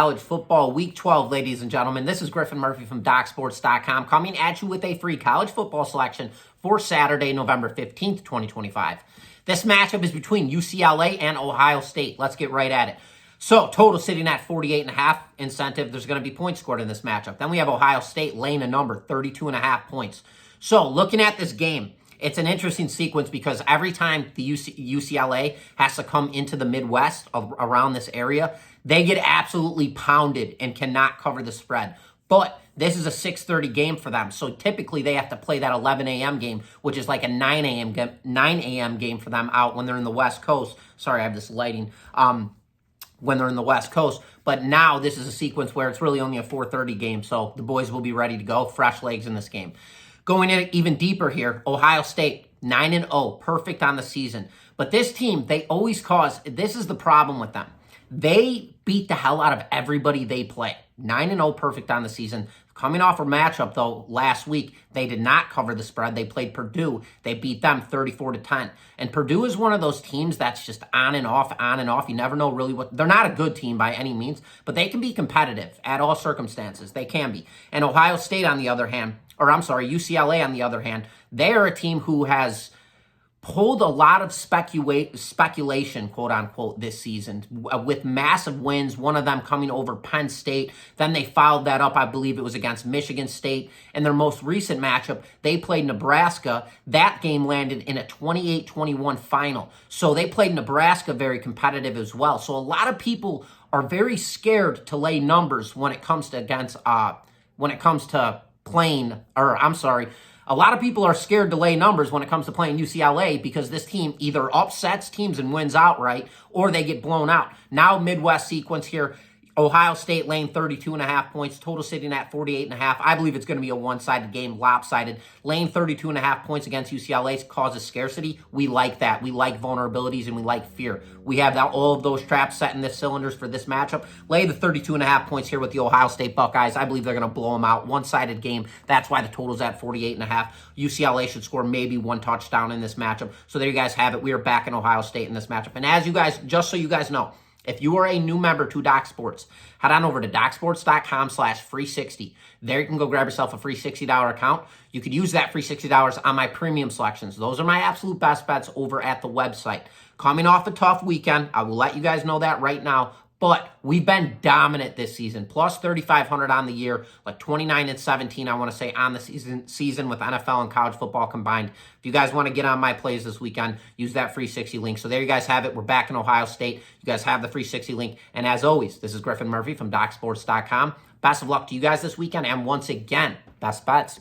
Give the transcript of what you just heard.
College football week 12, ladies and gentlemen. This is Griffin Murphy from docsports.com coming at you with a free college football selection for Saturday, November 15th, 2025. This matchup is between UCLA and Ohio State. Let's get right at it. So, total sitting at 48.5 incentive. There's going to be points scored in this matchup. Then we have Ohio State laying a number, 32.5 points. So, looking at this game, it's an interesting sequence because every time the UCLA has to come into the Midwest around this area, they get absolutely pounded and cannot cover the spread. But this is a 6:30 game for them, so typically they have to play that 11 a.m. game, which is like a 9 a.m. game for them out when they're in the West Coast. Sorry, I have this lighting. When they're in the West Coast. But now this is a sequence where it's really only a 4:30 game, so the boys will be ready to go. Fresh legs in this game. Going in even deeper here, Ohio State, 9-0, perfect on the season. But this team, they always this is the problem with them. They beat the hell out of everybody they play. 9-0, perfect on the season. Coming off a matchup, though, last week, they did not cover the spread. They played Purdue. They beat them 34-10. And Purdue is one of those teams that's just on and off, on and off. You never know really what... They're not a good team by any means, but they can be competitive at all circumstances. They can be. And Ohio State, on the other hand, UCLA, on the other hand, they are a team who has pulled a lot of speculation, quote unquote, this season with massive wins, one of them coming over Penn State. Then they followed that up, I believe it was against Michigan State. In their most recent matchup, they played Nebraska. That game landed in a 28-21 final. So they played Nebraska very competitive as well. So a lot of people are very scared to lay numbers when it comes to a lot of people are scared to lay numbers when it comes to playing UCLA because this team either upsets teams and wins outright or they get blown out. Now, Midwest sequence here. Ohio State laying 32.5 points, total sitting at 48.5. I believe it's going to be a one-sided game, lopsided. Laying 32.5 points against UCLA causes scarcity. We like that. We like vulnerabilities and we like fear. We have all of those traps set in the cylinders for this matchup. Lay the 32.5 points here with the Ohio State Buckeyes. I believe they're going to blow them out. One-sided game. That's why the total's at 48.5. UCLA should score maybe one touchdown in this matchup. So there you guys have it. We are back in Ohio State in this matchup. And as you guys, just so you guys know, if you are a new member to Doc Sports, head on over to docsports.com/free60. There you can go grab yourself a free $60 account. You could use that free $60 on my premium selections. Those are my absolute best bets over at the website. Coming off a tough weekend, I will let you guys know that right now. But we've been dominant this season. Plus 3,500 on the year, like 29-17, I want to say, on the season with NFL and college football combined. If you guys want to get on my plays this weekend, use that free 60 link. So there you guys have it. We're back in Ohio State. You guys have the free 60 link. And as always, this is Griffin Murphy from docsports.com. Best of luck to you guys this weekend. And once again, best bets.